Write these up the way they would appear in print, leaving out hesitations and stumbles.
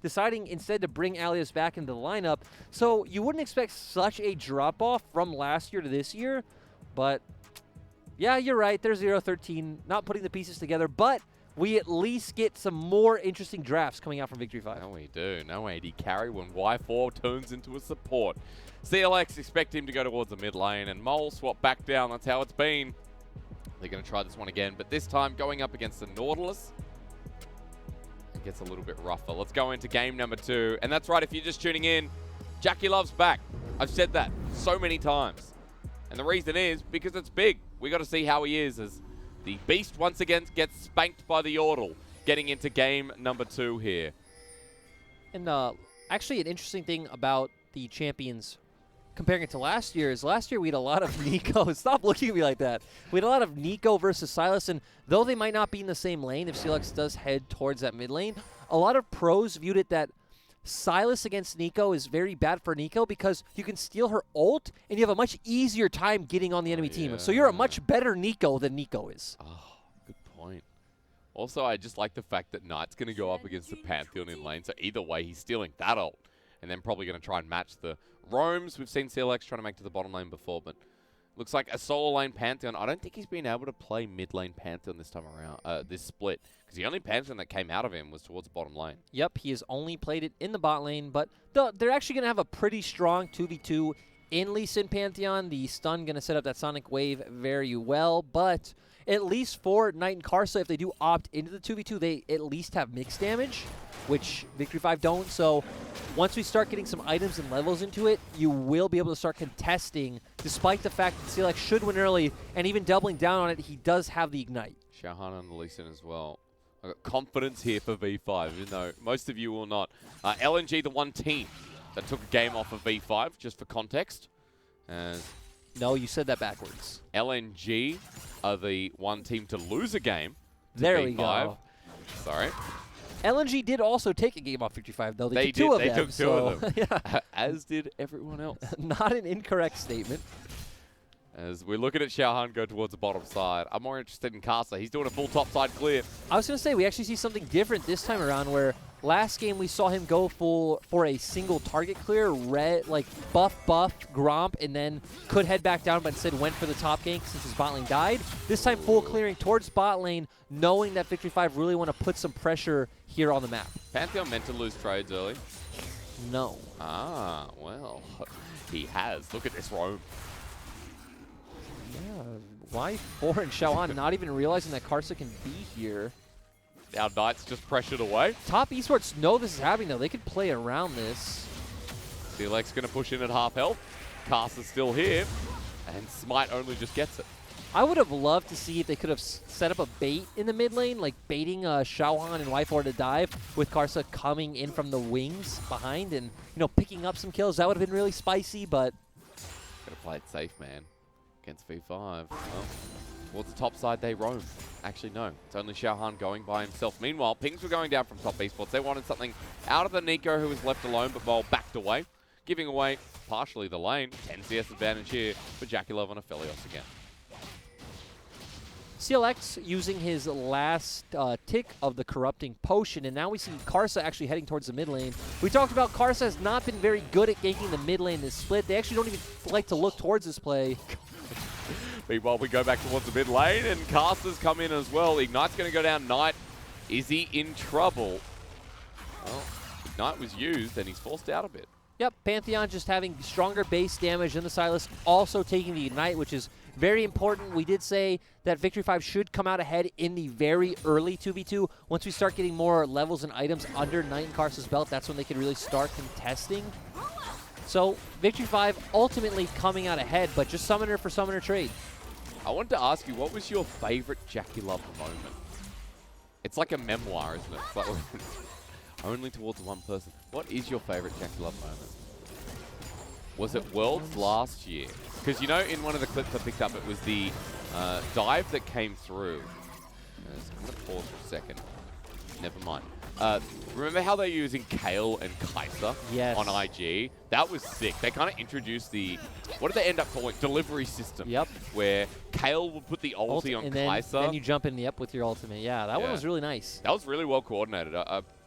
deciding instead to bring Alias back into the lineup. So you wouldn't expect such a drop-off from last year to this year, but yeah, you're right. They're 0-13, not putting the pieces together, but we at least get some more interesting drafts coming out from Victory 5. No, we do. No AD carry when Y4 turns into a support. CLX expect him to go towards the mid lane, and Mole swap back down. That's how it's been. They're going to try this one again, but this time going up against the Nautilus. It gets a little bit rougher. Let's go into game number 2. And that's right, if you're just tuning in, Jackie Love's back. I've said that so many times. And the reason is because it's big. We got to see how he is as the Beast once again gets spanked by the Yordle. Getting into game number 2 here. And actually an interesting thing about the champions comparing it to last year is last year we had a lot of Nico. Stop looking at me like that. We had a lot of Nico versus Sylas, and though they might not be in the same lane, if CLX does head towards that mid lane, a lot of pros viewed it that Sylas against Nico is very bad for Nico because you can steal her ult and you have a much easier time getting on the enemy team. So you're a much better Nico than Nico is. Oh, good point. Also, I just like the fact that Knight's going to go up against the Pantheon in lane, so either way, he's stealing that ult. And then probably going to try and match the roams. We've seen CLX trying to make to the bottom lane before, but looks like a solo lane Pantheon. I don't think he's been able to play mid lane Pantheon this time around, this split. Because the only Pantheon that came out of him was towards the bottom lane. Yep, he has only played it in the bot lane, but they're actually going to have a pretty strong 2v2 in Lee Sin Pantheon. The stun going to set up that Sonic Wave very well, but at least for Knight and Karsa, if they do opt into the 2v2, they at least have mixed damage, which Victory 5 don't. So once we start getting some items and levels into it, you will be able to start contesting, despite the fact that CLX should win early, and even doubling down on it, he does have the Ignite. Shahan and Lee Sin as well. I've got confidence here for V5, even though most of you will not. LNG, the one team that took a game off of V5, just for context. No, you said that backwards. LNG are the one team to lose a game to there V5. We go. Sorry. LNG did also take a game off Victory 5, though. They took two of them. They took two of them. Yeah. As did everyone else. Not an incorrect statement. As we're looking at Xiaohan go towards the bottom side. I'm more interested in Karsa. He's doing a full top side clear. I was going to say, we actually see something different this time around, where last game we saw him go full for a single target clear, like buff, Gromp, and then could head back down, but instead went for the top gank since his bot lane died. This time full clearing towards bot lane, knowing that Victory 5 really want to put some pressure here on the map. Pantheon meant to lose trades early. No. Ah, well, he has. Look at this roam. Yeah, Y4 and Xiaohan not even realizing that Karsa can be here. Our Knight's just pressured away. Top Esports know this is happening, though. They could play around this. CLX going to push in at half health. Karsa's still here. And Smite only just gets it. I would have loved to see if they could have set up a bait in the mid lane, like baiting Xiaohan and Y4 to dive, with Karsa coming in from the wings behind and, picking up some kills. That would have been really spicy, but... Gotta play it safe, man. Against V5. Well, towards the top side, they roam. Actually, no. It's only Xiaohan going by himself. Meanwhile, pings were going down from top Esports. They wanted something out of the Nico, who was left alone, but Mole backed away, giving away partially the lane. 10 CS advantage here for Jackie Love on Aphelios again. CLX using his last tick of the Corrupting Potion, and now we see Karsa actually heading towards the mid lane. We talked about Karsa has not been very good at ganking the mid lane this split. They actually don't even like to look towards this play. Meanwhile, we go back towards the mid lane, and Karsa's come in as well. Ignite's going to go down. Knight, is he in trouble? Well, Ignite was used, and he's forced out a bit. Yep, Pantheon just having stronger base damage than the Sylas, also taking the Ignite, which is very important. We did say that Victory 5 should come out ahead in the very early 2v2. Once we start getting more levels and items under Knight and Karsa's belt, that's when they can really start contesting. So Victory 5 ultimately coming out ahead, but just summoner for summoner trade. I wanted to ask you, what was your favorite Jackie Love moment? It's like a memoir, isn't it? It's like only towards one person. What is your favorite Jackie Love moment? Was it Worlds last year? Because in one of the clips I picked up, it was the dive that came through. I'm going to pause for a second. Never mind. Remember how they're using Kale and Kai'Sa on IG? That was sick. They kind of introduced the, what did they end up calling? Delivery system. Yep. Where Kale would put the ulti on Kai'Sa. Then you jump in the up with your ultimate. Yeah, that one was really nice. That was really well coordinated.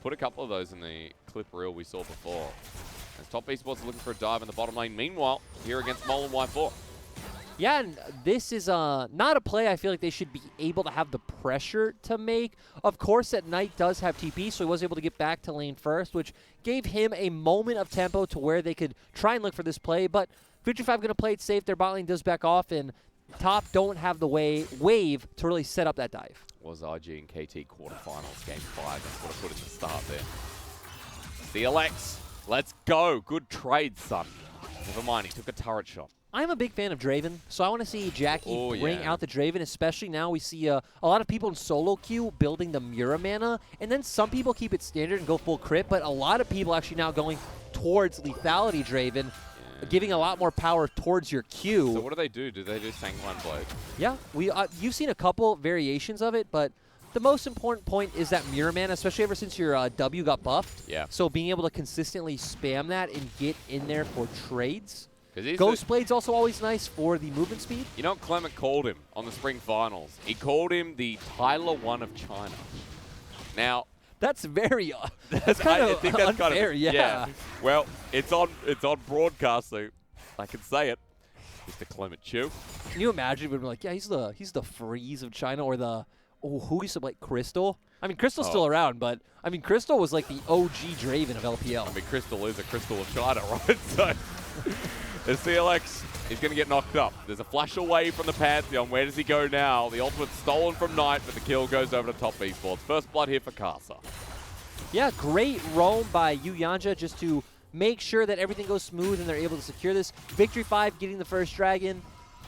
put a couple of those in the clip reel we saw before. As top Esports are looking for a dive in the bottom lane. Meanwhile, here against Mole and Y4. Yeah, and this is not a play I feel like they should be able to have the pressure to make. Of course, that Knight does have TP, so he was able to get back to lane first, which gave him a moment of tempo to where they could try and look for this play. But Victory5 going to play it safe. Their bot lane does back off, and top don't have the wave to really set up that dive. Was RG and KT quarterfinals, game 5. That's what I put in the start there. CLX, let's go. Good trade, son. Never mind, he took a turret shot. I'm a big fan of Draven, so I want to see Jackie bring out the Draven, especially now we see a lot of people in solo queue building the Mura mana, and then some people keep it standard and go full crit, but a lot of people actually now going towards lethality Draven, giving a lot more power towards your queue. So what do? Do they do Sancline Blade? Yeah, you've seen a couple variations of it, but the most important point is that Mura mana, especially ever since your W got buffed. Yeah. So being able to consistently spam that and get in there for trades. Ghost Ghost Blade's also always nice for the movement speed. You know what Clement called him on the spring finals? He called him the Tyler 1 of China. Now, that's very that's kind of unfair, yeah. Well, it's on broadcast, so I can say it. Mr. Clement Chu. Can you imagine if we'd be like, yeah, he's the Freeze of China, or the who used to play Crystal? I mean, Crystal's still around, but I mean, Crystal was like the OG Draven of LPL. I mean, Crystal is a Crystal of China, right? So the CLX is going to get knocked up. There's a flash away from the Pantheon. Where does he go now? The ultimate's stolen from Knight, but the kill goes over to top Esports. First blood here for Casa. Yeah, great roam by Yu Yanja just to make sure that everything goes smooth and they're able to secure this. Victory5 getting the first dragon.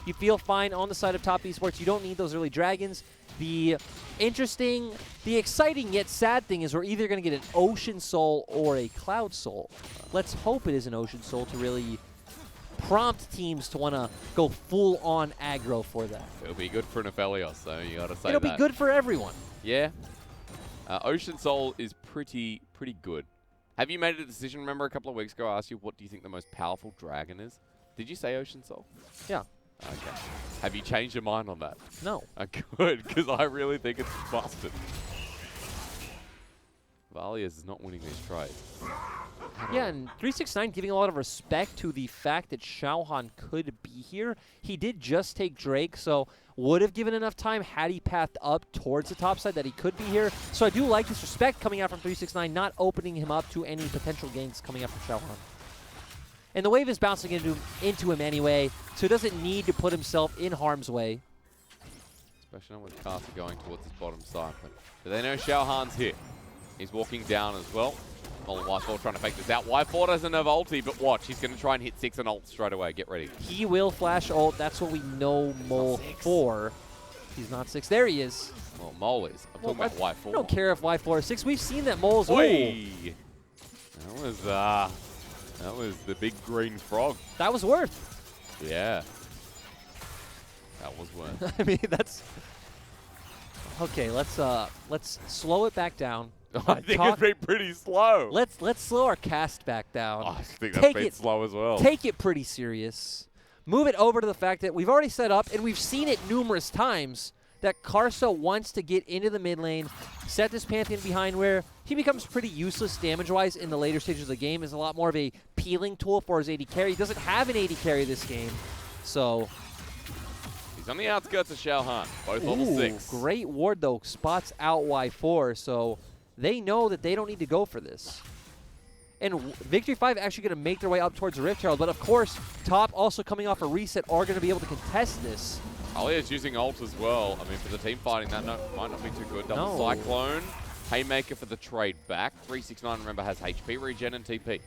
You feel fine on the side of top Esports. You don't need those early dragons. The exciting yet sad thing is we're either going to get an Ocean Soul or a Cloud Soul. Let's hope it is an Ocean Soul to really prompt teams to want to go full-on aggro for that. It'll be good for an Aphelios, so you got to say It'll be good for everyone. Yeah. Ocean Soul is pretty good. Have you made a decision? Remember a couple of weeks ago I asked you, what do you think the most powerful dragon is? Did you say Ocean Soul? Yeah. Okay. Have you changed your mind on that? No. Good, because I really think it's busted. Valias is not winning these trades. Yeah, and 369 giving a lot of respect to the fact that Xiaohan could be here. He did just take Drake, so would have given enough time had he pathed up towards the top side that he could be here. So I do like this respect coming out from 369, not opening him up to any potential gains coming up from Xiaohan. And the wave is bouncing into him anyway, so he doesn't need to put himself in harm's way. Especially with Casa going towards his bottom side. But they know Xiaohan's here. He's walking down as well. Y4 trying to fake this out. Y4 doesn't have ulti, but watch. He's going to try and hit 6 and ult straight away. Get ready. He will flash ult. That's what we know Mole for. He's not 6. There he is. Well, Mole is. I'm talking about Y4. I don't care if Y4 is 6. We've seen that Mole's... That was the big green frog. That was worth. Yeah. That was worth. I mean, that's... Okay, let's slow it back down. I think it's been pretty slow. Let's slow our cast back down. Oh, I think that's been slow as well. Take it pretty serious. Move it over to the fact that we've already set up, and we've seen it numerous times, that Karsa wants to get into the mid lane, set this Pantheon behind where he becomes pretty useless damage-wise in the later stages of the game. Is a lot more of a peeling tool for his AD carry. He doesn't have an AD carry this game, so... He's on the outskirts of Xiaohan, both level 6. Great ward, though. Spots out Y4, so they know that they don't need to go for this. And Victory5 actually going to make their way up towards the Rift Herald, but of course, top also coming off a reset are going to be able to contest this. Alia's using ult as well. I mean, for the team fighting, that might not be too good. Double Cyclone. Haymaker for the trade back. 369, remember, has HP regen and TP.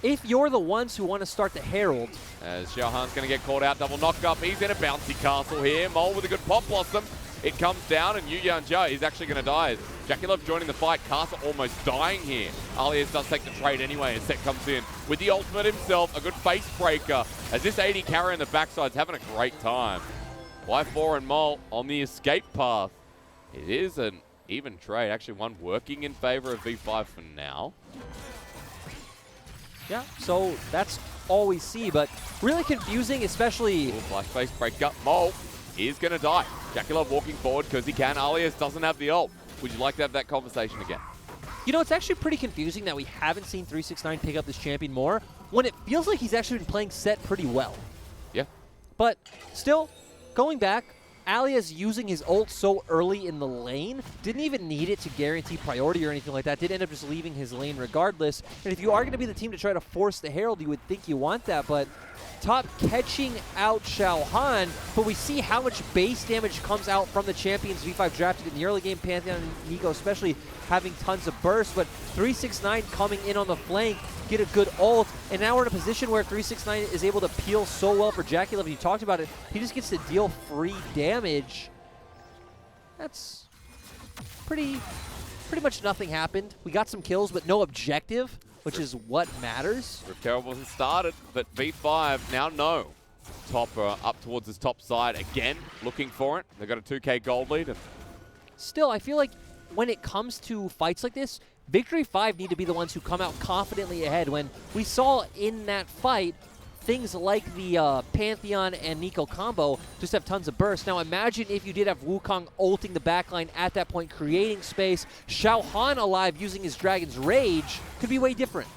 If you're the ones who want to start the Herald. As Xiaohan's going to get called out, double knock up. He's in a bouncy castle here. Mole with a good pop blossom. It comes down, and Yu Yanja is actually going to die. Jackie Love joining the fight. Casa almost dying here. Alias does take the trade anyway as Set comes in. With the ultimate himself, a good face breaker. As this AD carry on the backside's having a great time. Y4 and Mole on the escape path. It is an even trade. Actually, one working in favor of V5 for now. Yeah, so that's all we see, but really confusing, especially... Flash face breaker. Mole is going to die. Jackie Love walking forward because he can. Alias doesn't have the ult. Would you like to have that conversation again? You know, it's actually pretty confusing that we haven't seen 369 pick up this champion more when it feels like he's actually been playing set pretty well. Yeah. But still, going back, Alias using his ult so early in the lane, didn't even need it to guarantee priority or anything like that, did end up just leaving his lane regardless. And if you are going to be the team to try to force the Herald, you would think you want that, but top catching out Xiaohan, but we see how much base damage comes out from the champions V5 drafted in the early game, Pantheon and Nico especially having tons of burst, but 369 coming in on the flank, get a good ult, and now we're in a position where 369 is able to peel so well for JackeyLove. You talked about it, he just gets to deal free damage. That's pretty much nothing happened. We got some kills, but no objective, which is what matters. Rift Herald wasn't started, but V5 now know. Top up towards his top side again, looking for it. They've got a 2K gold lead. Still, I feel like when it comes to fights like this, Victory 5 need to be the ones who come out confidently ahead. When we saw in that fight, things like the Pantheon and Nico combo just have tons of burst. Now imagine if you did have Wukong ulting the backline at that point, creating space. Xiaohan alive using his Dragon's Rage could be way different.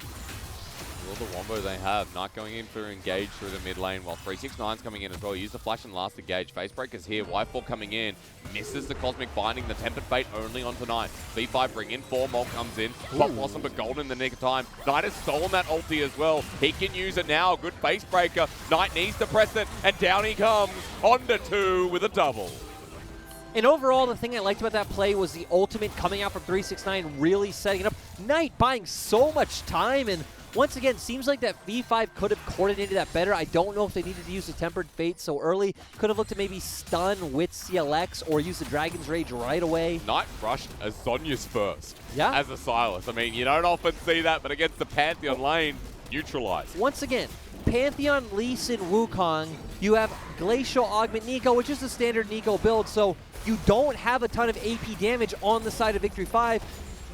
Well, the wombo they have, not going in for engage through the mid lane, while 369's coming in as well. Use the flash and last engage. Facebreaker's here, Whitefall coming in, misses the Cosmic Binding, the Tempered Fate only onto Knight. V5 bring in 4, Mole comes in, Pop Blossom but Golden in the nick of time. Knight has stolen that ulti as well. He can use it now, good Facebreaker. Knight needs to press it, and down he comes, onto 2 with a double. And overall, the thing I liked about that play was the ultimate coming out from 369, really setting it up. Knight buying so much time, and once again, seems like that V5 could have coordinated that better. I don't know if they needed to use the Tempered Fate so early. Could have looked at maybe stun with CLX or use the Dragon's Rage right away. Knight rushed as Sonya's first as a Silas. I mean, you don't often see that, but against the Pantheon lane, neutralized. Once again, Pantheon, Lee Sin, Wukong, you have Glacial Augment Nico, which is the standard Nico build, so you don't have a ton of AP damage on the side of Victory 5.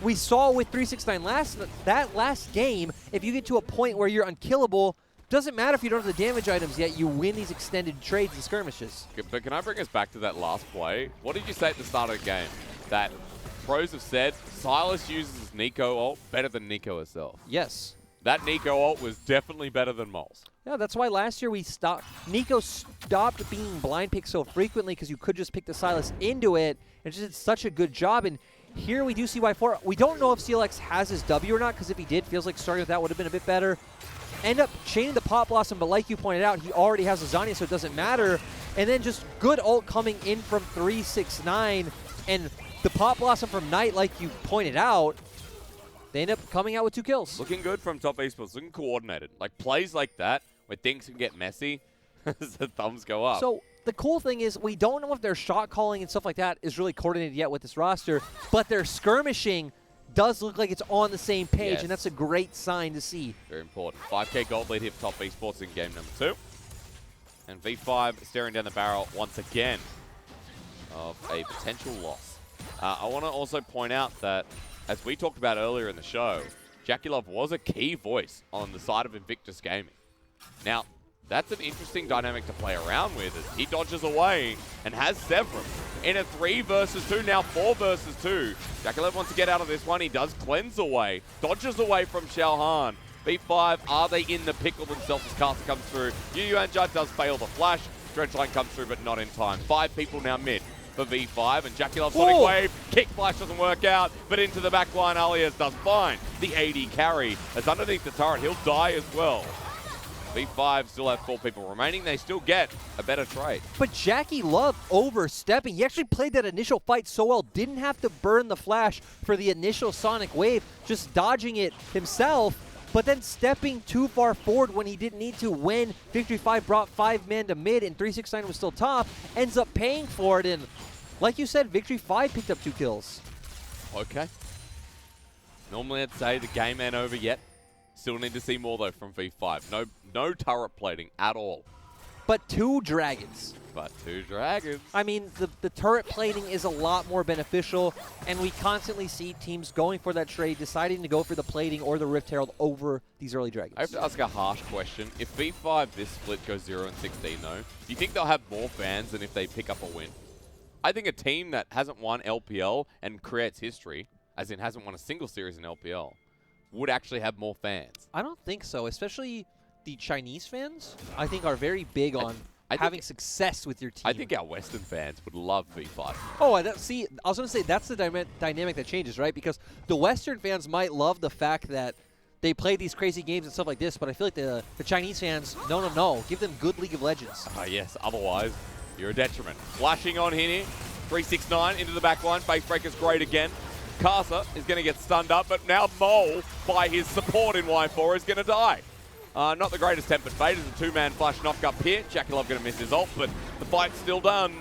We saw with 369 that last game, if you get to a point where you're unkillable, doesn't matter if you don't have the damage items yet, you win these extended trades and skirmishes. But can I bring us back to that last play? What did you say at the start of the game? That pros have said Silas uses his Nico ult better than Nico herself. Yes. That Nico ult was definitely better than Mole's. Yeah, that's why last year Nico stopped being blind picked so frequently because you could just pick the Silas into it, and just did such a good job. And here we do see Y4. We don't know if CLX has his W or not, because if he did, feels like starting with that would have been a bit better. End up chaining the Pop Blossom, but like you pointed out, he already has a Zanya, so it doesn't matter. And then just good ult coming in from 369, and the Pop Blossom from Knight, like you pointed out, they end up coming out with 2 kills. Looking good from top esports, looking coordinated. Like plays like that, where things can get messy, the thumbs go up. So the cool thing is we don't know if their shot calling and stuff like that is really coordinated yet with this roster, but their skirmishing does look like it's on the same page, Yes. and that's a great sign to see. Very important. 5K gold lead here for top esports in game number 2. And V5 staring down the barrel once again of a potential loss. I want to also point out that, as we talked about earlier in the show, JackeyLove was a key voice on the side of Invictus Gaming. Now, that's an interesting dynamic to play around with, as he dodges away and has Severum in a 3 versus 2, now 4 versus 2. JackeyLove wants to get out of this one. He does cleanse away, dodges away from Xiaohan. V5, are they in the pickle themselves as Caster comes through? Yu Yuanjia does fail the flash. Dredgeline comes through, but not in time. 5 people now mid for V5, and JackeyLove Sonic Wave. Kick flash doesn't work out, but into the back line, Alias does fine. The AD carry, as underneath the turret, he'll die as well. V5 still have 4 people remaining. They still get a better trade. But JackeyLove overstepping. He actually played that initial fight so well, didn't have to burn the flash for the initial Sonic Wave, just dodging it himself, but then stepping too far forward when he didn't need to when Victory 5 brought 5 men to mid and 369 was still top, ends up paying for it, and like you said, Victory 5 picked up 2 kills. Okay. Normally I'd say the game ain't over yet. Still need to see more though from V5. No turret plating at all. But 2 dragons. But 2 dragons. I mean, the turret plating is a lot more beneficial, and we constantly see teams going for that trade, deciding to go for the plating or the Rift Herald over these early dragons. I have to ask a harsh question. If V5 this split goes 0-16 though, do you think they'll have more fans than if they pick up a win? I think a team that hasn't won LPL and creates history as in hasn't won a single series in LPL, would actually have more fans. I don't think so, especially the Chinese fans, I think are very big on having success with your team. I think our Western fans would love V5. Oh, I was going to say, that's the dynamic that changes, right? Because the Western fans might love the fact that they play these crazy games and stuff like this, but I feel like the Chinese fans, no. Give them good League of Legends. Yes, otherwise, you're a detriment. Flashing on here, 369 into the back line. Face breaker's great again. Casa is going to get stunned up, but now Mole, by his support in Y4, is going to die. Not the greatest tempered fate as a two-man flash knock up here. JackeyLove going to miss his ult, but the fight's still done.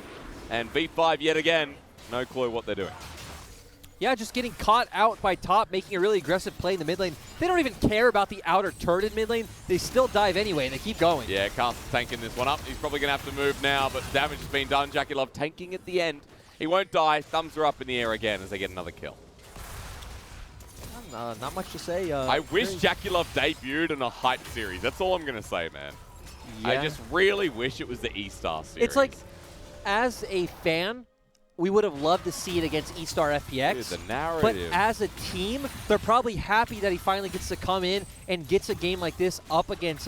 And V5 yet again, no clue what they're doing. Yeah, just getting caught out by top, making a really aggressive play in the mid lane. They don't even care about the outer turret in mid lane. They still dive anyway, and they keep going. Yeah, Casa's tanking this one up. He's probably going to have to move now, but damage has been done. JackeyLove tanking at the end. He won't die. Thumbs are up in the air again as they get another kill. Not much to say. I wish JackeyLove debuted in a hype series. That's all I'm going to say, man. Yeah. I just really wish it was the E-Star series. It's like, as a fan, we would have loved to see it against E-Star FPX. Dude, the narrative. But as a team, they're probably happy that he finally gets to come in and gets a game like this up against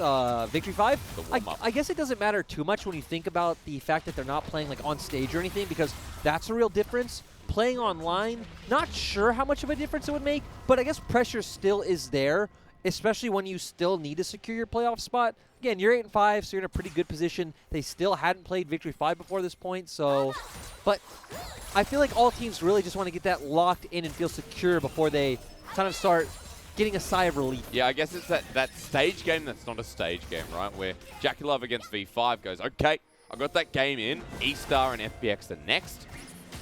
Victory 5. I guess it doesn't matter too much when you think about the fact that they're not playing like on stage or anything, because that's a real difference. Playing online, not sure how much of a difference it would make, but I guess pressure still is there, especially when you still need to secure your playoff spot. Again, you're 8-5, so you're in a pretty good position. They still hadn't played Victory 5 before this point, so... But I feel like all teams really just want to get that locked in and feel secure before they kind of start getting a sigh of relief. Yeah, I guess it's that stage game that's not a stage game, right? Where JackeyLove against V5 goes, okay, I got that game in. E-Star and FPX are next.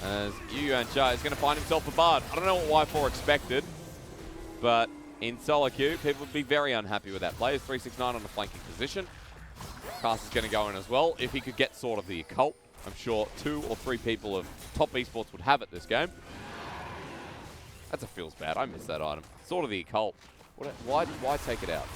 As Yuan-Cha is going to find himself a Bard. I don't know what Y4 expected, but in solo queue, people would be very unhappy with that play. It's 369 on the flanking position. Casa's going to go in as well. If he could get sort of the occult, I'm sure 2 or 3 people of top esports would have it this game. That feels bad. I missed that item. Sort of the occult. Why take it out?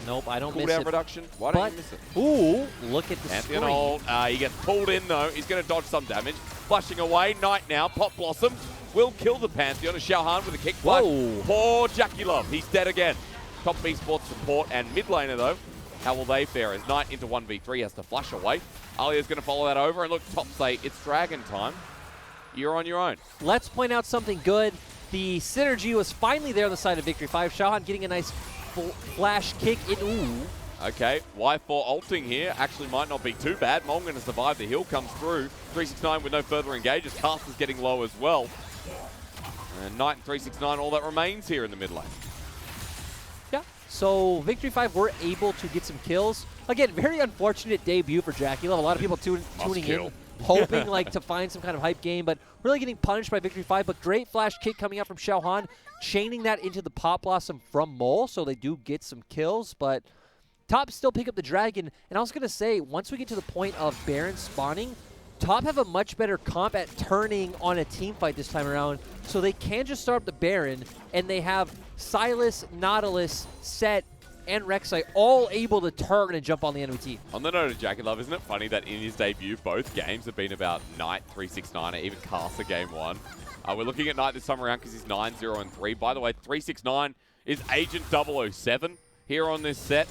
Nope, I don't miss it. Cooldown reduction? Why don't you miss it? Ooh, look at the Pantheon screen. ult. He gets pulled in, though. He's going to dodge some damage. Flushing away. Knight now. Pop Blossom will kill the Pantheon. Xiaohan with a kick flash. Poor JackeyLove. He's dead again. Top esports support and mid laner, though. How will they fare as Knight into 1v3 has to flush away? Alia's going to follow that over. And look, top say it's Dragon time. You're on your own. Let's point out something good. The synergy was finally there on the side of Victory 5. Xiaohan getting a nice flash kick in. Ooh. Okay, Y4 ulting here actually might not be too bad. Mong going to survive. The heal comes through. 369 with no further engages. Caster's getting low as well. And Knight and 369, all that remains here in the mid lane. Yeah, so Victory 5 were able to get some kills. Again, very unfortunate debut for JackeyLove. A lot of people tuning in, hoping like to find some kind of hype game, but really getting punished by Victory 5. But great flash kick coming out from Xiaohan, chaining that into the Pop Blossom from Mole, so they do get some kills. But Top still pick up the Dragon, and I was going to say, once we get to the point of Baron spawning, Top have a much better comp at turning on a team fight this time around, so they can just start up the Baron, and they have Sylas, Nautilus, Set, and Rek'Sai all able to turn and jump on the enemy team. On the note of JackeyLove, isn't it funny that in his debut, both games have been about Knight 369 or even Casa game 1. We're looking at Knight this time around because he's 9-0-3. By the way, 369 is Agent 007 here on this set.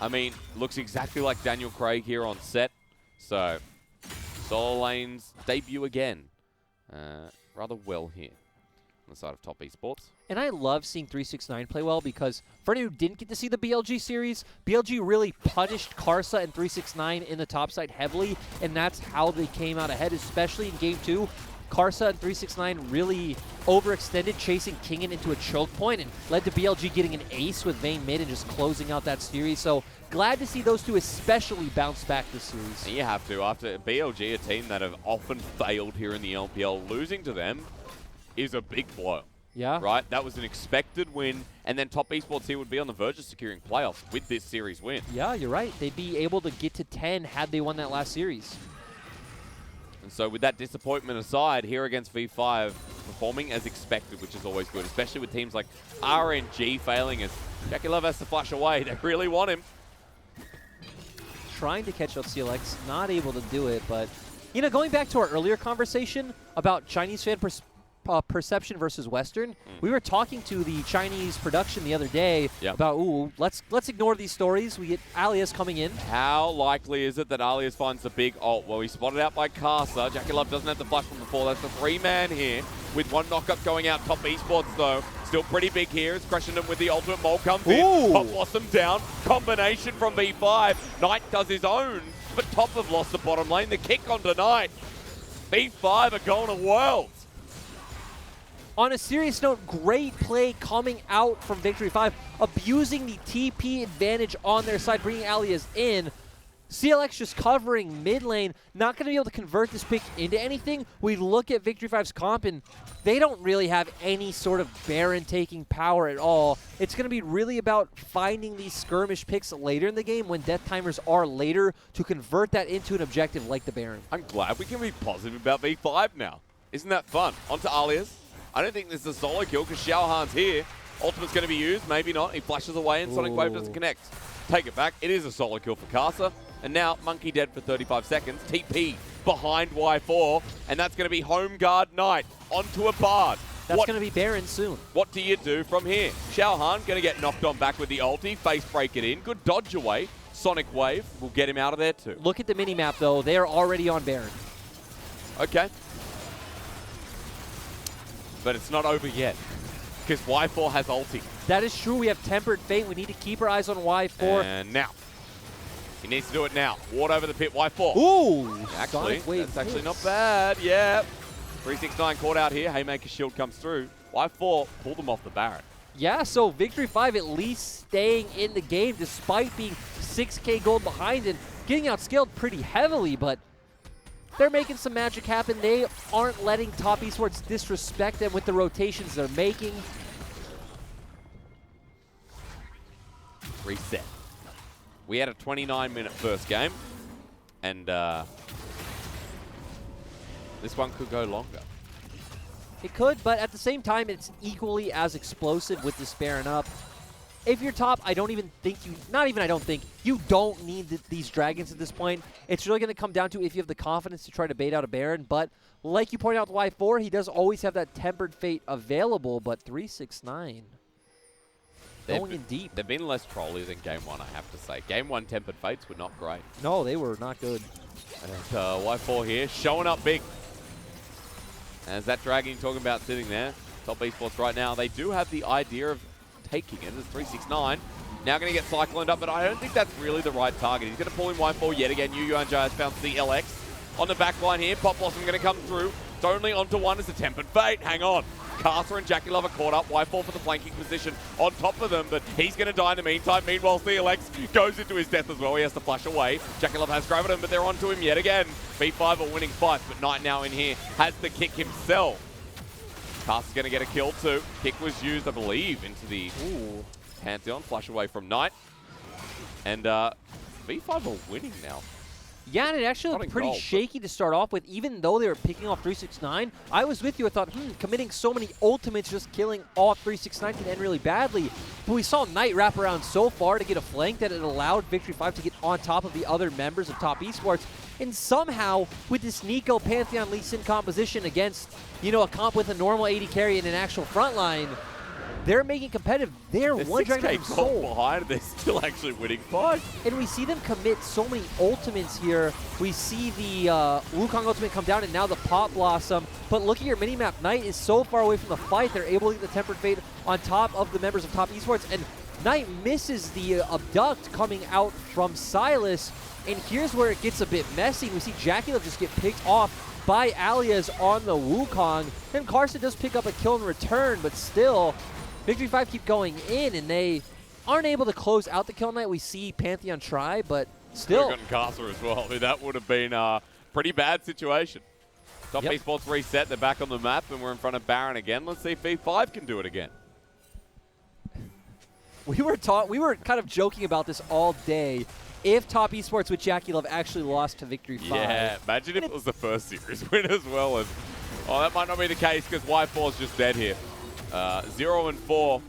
I mean, looks exactly like Daniel Craig here on set. So, Solo Lane's debut again. Rather well here on the side of Top Esports. And I love seeing 369 play well because for anyone who didn't get to see the BLG series, BLG really punished Karsa and 369 in the top side heavily, and that's how they came out ahead, especially in Game 2. Karsa and 369 really overextended, chasing Kingen into a choke point and led to BLG getting an ace with Vayne mid and just closing out that series. So glad to see those two especially bounce back this series. And you have to. After BLG, a team that have often failed here in the LPL, losing to them is a big blow. Yeah. Right? That was an expected win, and then Top Esports here would be on the verge of securing playoffs with this series win. Yeah, you're right. They'd be able to get to 10 had they won that last series. And so with that disappointment aside, here against V5, performing as expected, which is always good, especially with teams like RNG failing as JackeyLove has to flush away. They really want him. Trying to catch out CLX, not able to do it, but, you know, going back to our earlier conversation about Chinese fan perception versus Western. We were talking to the Chinese production the other day about, ooh, let's ignore these stories. We get Alias coming in. How likely is it that Alias finds the big ult? Well, he's spotted out by Casa. JackeyLove doesn't have the flash from before. That's the 3-man here with one knockup going out. Top Esports, though, still pretty big here. It's crushing them with the ultimate mole comes in. Pop Blossom down. Combination from V5. Knight does his own, but Top have lost the bottom lane. The kick onto Knight. V5 are going to Worlds. On a serious note, great play coming out from Victory 5, abusing the TP advantage on their side, bringing Alias in. CLX just covering mid lane, not going to be able to convert this pick into anything. We look at Victory 5's comp, and they don't really have any sort of Baron taking power at all. It's going to be really about finding these skirmish picks later in the game when death timers are later to convert that into an objective like the Baron. I'm glad we can be positive about V5 now. Isn't that fun? On to Alias. I don't think this is a solo kill because Xiaohan's here. Ultimate's going to be used, maybe not. He flashes away and Sonic Wave doesn't connect. Take it back. It is a solo kill for Casa. And now Monkey dead for 35 seconds. TP behind Y4. And that's going to be Home Guard Knight onto a Bard. That's going to be Baron soon. What do you do from here? Xiaohan going to get knocked on back with the ulti. Face break it in. Good dodge away. Sonic Wave will get him out of there too. Look at the mini-map, though. They are already on Baron. Okay. But it's not over yet, because Y4 has ulti. That is true. We have Tempered Fate. We need to keep our eyes on Y4. And now. He needs to do it now. Ward over the pit, Y4. Ooh! Actually, that's actually not bad. Yeah. 369 caught out here. Haymaker shield comes through. Y4 pulled them off the Baron. Yeah, so Victory 5 at least staying in the game despite being 6k gold behind and getting outscaled pretty heavily, but they're making some magic happen. They aren't letting Top Esports disrespect them with the rotations they're making. Reset. We had a 29-minute first game, and this one could go longer. It could, but at the same time, it's equally as explosive with this Baron up. If you're top, I don't even think you, not even I don't think, you don't need these dragons at this point. It's really going to come down to if you have the confidence to try to bait out a Baron, but like you pointed out with Y4, he does always have that Tempered Fate available, but 369 going in deep. They've been less trolly than Game 1, I have to say. Game 1 Tempered Fates were not great. No, they were not good. And Y4 here, showing up big. As that dragon you're talking about sitting there, Top Esports right now, they do have the idea of taking it. It's 369. Now going to get Cycloned up, but I don't think that's really the right target. He's going to pull in Y4 yet again. Yu Yuan Jai has found the LX on the back line here. Pop Blossom going to come through. It's only onto one as a Tempered Fate. Hang on. Casa and JackeyLove are caught up. Y4 for the flanking position on top of them, but he's going to die in the meantime. Meanwhile, CLX goes into his death as well. He has to flash away. JackeyLove has grabbed him, but they're onto him yet again. V5 are winning fights, but Knight now in here has the kick himself. Casa's going to get a kill too. Kick was used, I believe, into the Pantheon. Flash away from Knight. And V5 are winning now. Yeah, and it actually looked pretty shaky to start off with, even though they were picking off 369. I was with you. I thought, committing so many ultimates, just killing off 369 can end really badly. But we saw Knight wrap around so far to get a flank that it allowed Victory 5 to get on top of the other members of Top Esports. And somehow, with this Nico Pantheon Lee Sin composition against, you know, a comp with a normal 80 carry and an actual front line, they're making competitive. They're one dragon from Seoul behind. They're still actually winning fights. And we see them commit so many ultimates here. We see the Wukong ultimate come down and now the Pop Blossom. But look at your minimap. Knight is so far away from the fight. They're able to get the Tempered Fate on top of the members of Top Esports. And Knight misses the abduct coming out from Silas. And here's where it gets a bit messy. We see JackeyLove just get picked off by Alias on the Wukong. Then Carson does pick up a kill in return, but still, Victory 5 keep going in, and they aren't able to close out the kill Knight. We see Pantheon try, but still. Could have gotten Casa as well. I mean, that would have been a pretty bad situation. Top Esports reset. They're back on the map, and we're in front of Baron again. Let's see if V5 can do it again. We were kind of joking about this all day. If Top Esports with JackeyLove actually lost to Victory 5. Yeah, imagine if it was the first series win as well. As, oh, that might not be the case because Y4's just dead here. 0-4.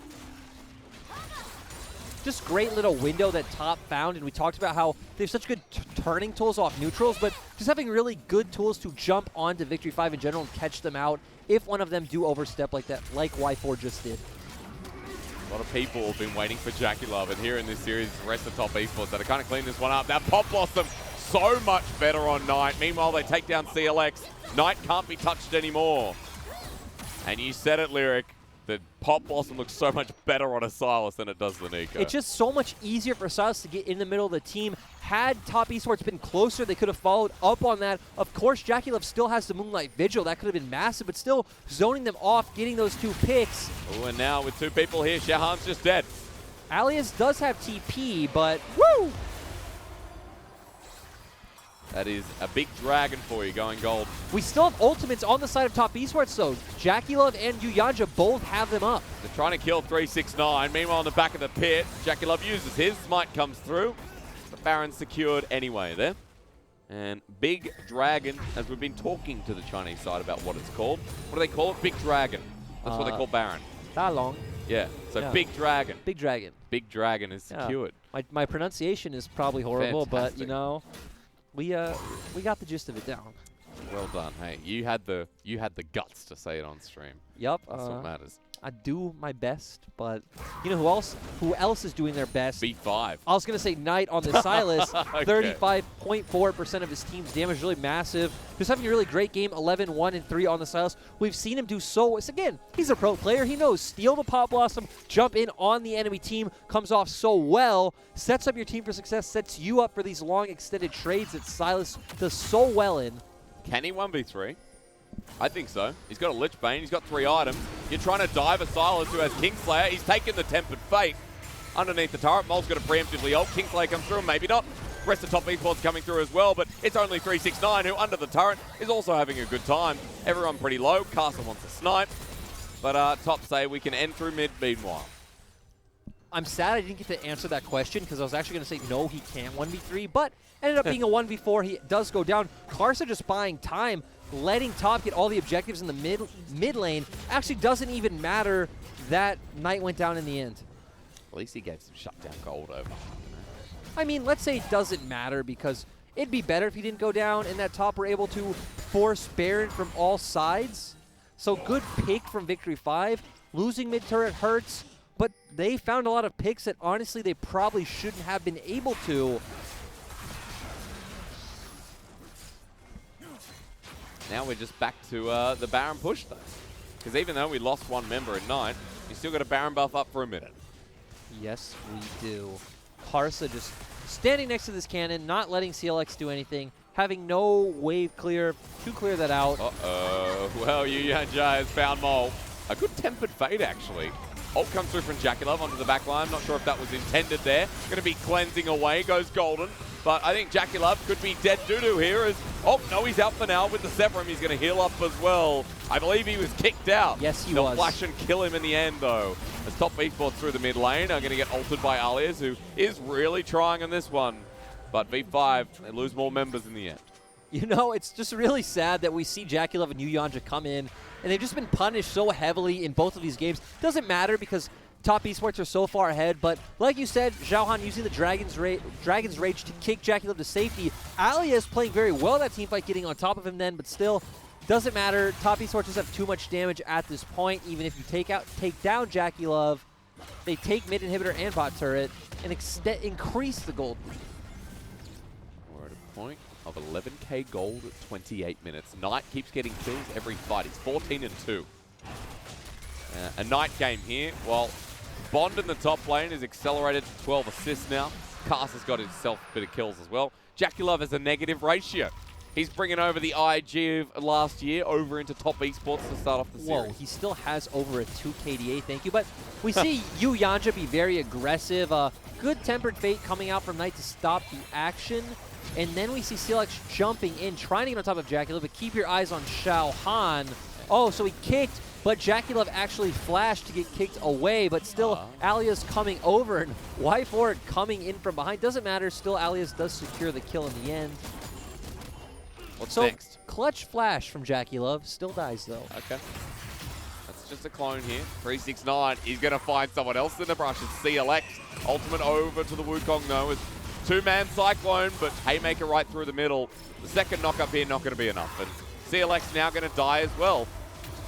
just great little window that Top found, and we talked about how they have such good turning tools off neutrals, but just having really good tools to jump onto Victory 5 in general and catch them out if one of them do overstep like that, like Y4 just did. A lot of people have been waiting for Jackie Love, and here in this series, the rest of Top Esports that are kind of clean this one up. That Pop Blossom, so much better on Knight. Meanwhile, they take down CLX. Knight can't be touched anymore. And you said it, Lyric. The Pop Blossom looks so much better on a Silas than it does the Nico. It's just so much easier for Silas to get in the middle of the team. Had Top Esports been closer, they could have followed up on that. Of course, Jackie Love still has the Moonlight Vigil. That could have been massive, but still zoning them off, getting those 2 picks. Oh, and now with 2 people here, Shahan's just dead. Alias does have TP, but woo! That is a big dragon for you going gold. We still have ultimates on the side of Top Esports, though. Jackie Love and Yuyanja both have them up. They're trying to kill 369. Meanwhile, in the back of the pit, Jackie Love uses his. Smite comes through. The Baron's secured anyway there. And Big Dragon, as we've been talking to the Chinese side about what it's called. What do they call it? Big Dragon. That's what they call Baron. Da Long. Yeah, so yeah. Big Dragon. Big Dragon. Big Dragon is secured. My pronunciation is probably horrible, Fantastic. but, you know, we got the gist of it down. Well done. Hey, you had the guts to say it on stream. Yup. That's what matters. I do my best, but you know who else is doing their best? B5. I was going to say Knight on the Silas. Okay. 35.4% of his team's damage, really massive. Just having a really great game, 11, 1, and 3 on the Silas. We've seen him do so, again, he's a pro player. He knows steal the Pop Blossom, jump in on the enemy team, comes off so well, sets up your team for success, sets you up for these long extended trades that Silas does so well in. Can he 1v3? I think so. He's got a Lich Bane. He's got 3 items. You're trying to dive a Silas who has Kingslayer. He's taken the Tempered Fate underneath the turret. Mol's got to preemptively ult. Kingslayer comes through, maybe not. Rest of Top Esports coming through as well, but it's only 369 who, under the turret, is also having a good time. Everyone pretty low. Castle wants to snipe. But Top say we can end through mid meanwhile. I'm sad I didn't get to answer that question because I was actually going to say no, he can't 1v3, but ended up being a 1v4. He does go down. Karsa just buying time, letting Top get all the objectives in the mid lane. Actually doesn't even matter that Knight went down in the end. At least he gave some shutdown gold over. I mean, let's say it doesn't matter because it'd be better if he didn't go down and that Top were able to force Baron from all sides. So good pick from Victory 5. Losing mid turret hurts, but they found a lot of picks that honestly they probably shouldn't have been able to. Now we're just back to the Baron push, though. Because even though we lost 1 member at Knight, you still got a Baron buff up for a minute. Yes, we do. Karsa just standing next to this cannon, not letting CLX do anything, having no wave clear to clear that out. Uh-oh. Well, Yuyanja has found Mole. A good Tempered Fate, actually. Ult comes through from Jackie Love onto the back line. Not sure if that was intended there. Going to be cleansing away. Goes Golden. But I think Jackie Love could be dead doo-doo here as... Oh, no, he's out for now with the Severum. He's going to heal up as well. I believe he was kicked out. Yes, he They'll was. flash and kill him in the end, though. As Top Esports through the mid lane are going to get ulted by Alias, who is really trying on this one. But V5, they lose more members in the end. You know, it's just really sad that we see Jackie Love and Yuyanja come in, and they've just been punished so heavily in both of these games. Doesn't matter because Top Esports are so far ahead, but like you said, Xiaohan using the Dragon's Rage to kick Jackie Love to safety. Alias playing very well that teamfight, getting on top of him then, but still, doesn't matter. Top Esports just have too much damage at this point. Even if you take down Jackie Love, they take mid inhibitor and bot turret and increase the gold. We're at a point of 11k gold at 28 minutes. Knight keeps getting kills every fight. It's 14-2. A Knight game here. Well, Bond in the top lane is accelerated to 12 assists now. Cast has got himself a bit of kills as well. Jackie Love has a negative ratio. He's bringing over the IG of last year over into Top Esports to start off the series. Whoa, he still has over a 2 KDA, thank you. But we see Yuyanja be very aggressive. Good Tempered Fate coming out from Knight to stop the action. And then we see CLX jumping in, trying to get on top of Jackie Love, but keep your eyes on Xiaohan. Oh, so he kicked, but Jackie Love actually flashed to get kicked away, but still Alias coming over, and Y4 coming in from behind. Doesn't matter, still Alias does secure the kill in the end. What's so, next? Clutch flash from Jackie Love, still dies though. Okay. That's just a clone here. 369, he's going to find someone else in the brush. It's CLX. Ultimate over to the Wukong though. It's two-man Cyclone, but Haymaker right through the middle. The second knock up here not going to be enough. And CLX now going to die as well.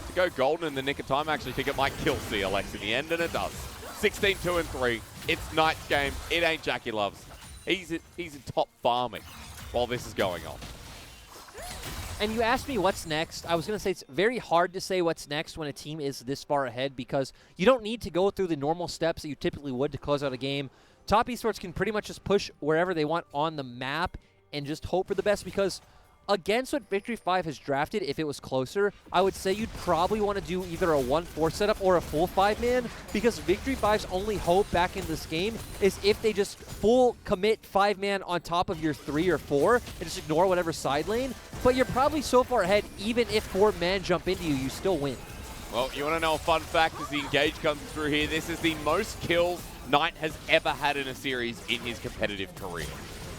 To go golden in the nick of time, I actually think it might kill CLX in the end, and it does. 16-2 and 3. It's Knight's game. It ain't JackeyLove's. He's in top farming while this is going on. And you asked me what's next. I was going to say it's very hard to say what's next when a team is this far ahead because you don't need to go through the normal steps that you typically would to close out a game. Top Esports can pretty much just push wherever they want on the map and just hope for the best because against what Victory 5 has drafted, if it was closer, I would say you'd probably want to do either a 1-4 setup or a full 5-man because Victory 5's only hope back in this game is if they just full commit 5-man on top of your 3 or 4 and just ignore whatever side lane. But you're probably so far ahead, even if 4 men jump into you, you still win. Well, you want to know a fun fact as the engage comes through here. This is the most kills Knight has ever had in a series in his competitive career.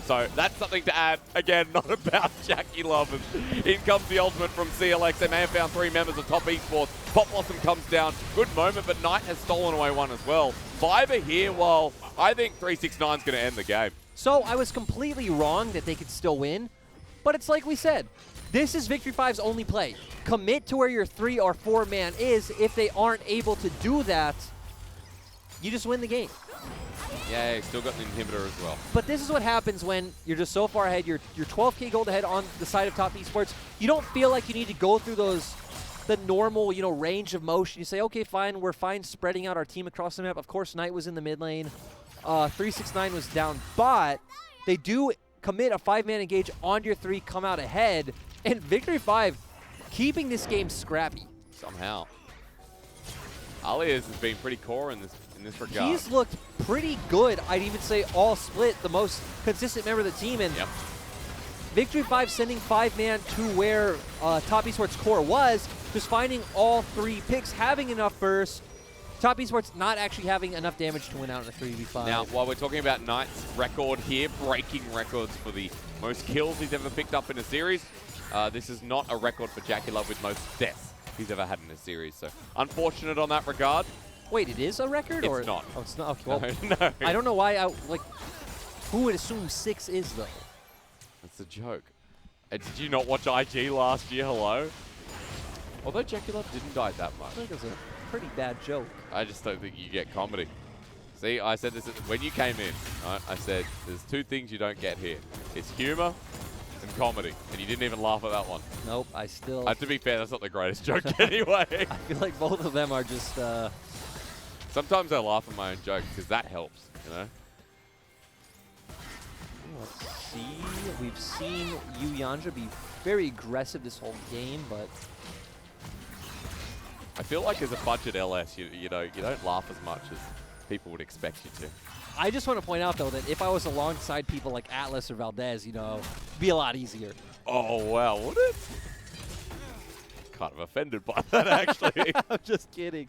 So that's something to add. Again, not about JackeyLove. In comes the ultimate from CLX. They may have found 3 members of Top Esports. Pop Blossom comes down. Good moment, but Knight has stolen away one as well. 5 are here, while I think 369 is going to end the game. So I was completely wrong that they could still win, but it's like we said. This is Victory 5's only play. Commit to where your 3 or 4 man is. If they aren't able to do that, you just win the game. Yeah, still got an inhibitor as well. But this is what happens when you're just so far ahead. You're 12K gold ahead on the side of Top Esports. You don't feel like you need to go through the normal, range of motion. You say, okay, fine, we're fine spreading out our team across the map. Of course, Knight was in the mid lane. 369 was down, but they do commit a 5-man engage on your 3, come out ahead, and Victory 5 keeping this game scrappy. Somehow. Alias has been pretty core in this regard. He's looked pretty good. I'd even say all split, the most consistent member of the team. And Victory 5 sending 5-man to where Top Esports core was, just finding all 3 picks, having enough burst. Top Esports not actually having enough damage to win out in a 3v5. Now, while we're talking about Knight's record here, breaking records for the most kills he's ever picked up in a series, this is not a record for JackeyLove with most deaths he's ever had in a series. So, unfortunate on that regard. Wait, it is a record? It's not. Oh, it's not? Okay, well, no. I don't know why who would assume 6 is, though? That's a joke. Did you not watch IG last year? Hello? Although JackeyLove didn't die that much. I think it was a pretty bad joke. I just don't think you get comedy. See, I said this when you came in. Right? I said, there's 2 things you don't get here. It's humor and comedy. And you didn't even laugh at that one. Nope, I still... to be fair, that's not the greatest joke anyway. I feel like both of them are just... Sometimes I laugh at my own jokes because that helps, Let's see. We've seen Yu Yanja be very aggressive this whole game, but... I feel like as a budget LS, you don't laugh as much as people would expect you to. I just want to point out, though, that if I was alongside people like Atlas or Valdez, it'd be a lot easier. Oh, wow, would it? Kind of offended by that, actually. I'm just kidding.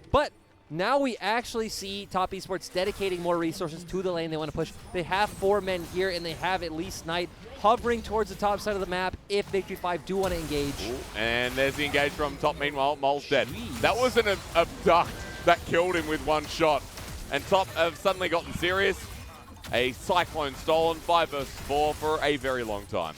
But now we actually see Top Esports dedicating more resources to the lane they want to push. They have 4 men here, and they have at least Knight hovering towards the top side of the map if Victory 5 do want to engage. Ooh, and there's the engage from Top. Meanwhile, Mole's dead. That wasn't a abduct that killed him with 1 shot. And Top have suddenly gotten serious. A Cyclone stolen, 5 versus 4 for a very long time.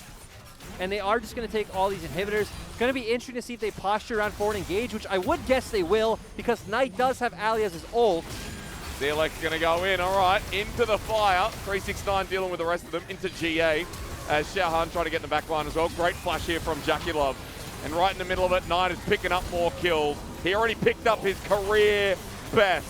And they are just going to take all these inhibitors. It's going to be interesting to see if they posture around forward engage, which I would guess they will, because Knight does have Ali as his ult. CLX going to go in, all right, into the fire. 369 dealing with the rest of them, into GA. As Xiaohan trying to get in the back line as well. Great flash here from JackeyLove. And right in the middle of it, Knight is picking up more kills. He already picked up his career best.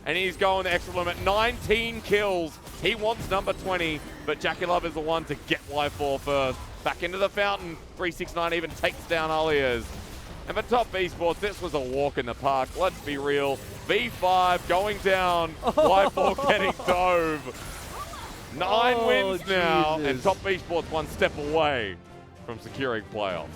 And he's going the extra limit. 19 kills. He wants number 20, but JackeyLove is the one to get Y4 first. Back into the fountain. 369 even takes down Alias. And for Top Esports, this was a walk in the park. Let's be real. V5 going down. Y4 getting dove. 9 wins now, and Top Esports 1 step away from securing playoffs.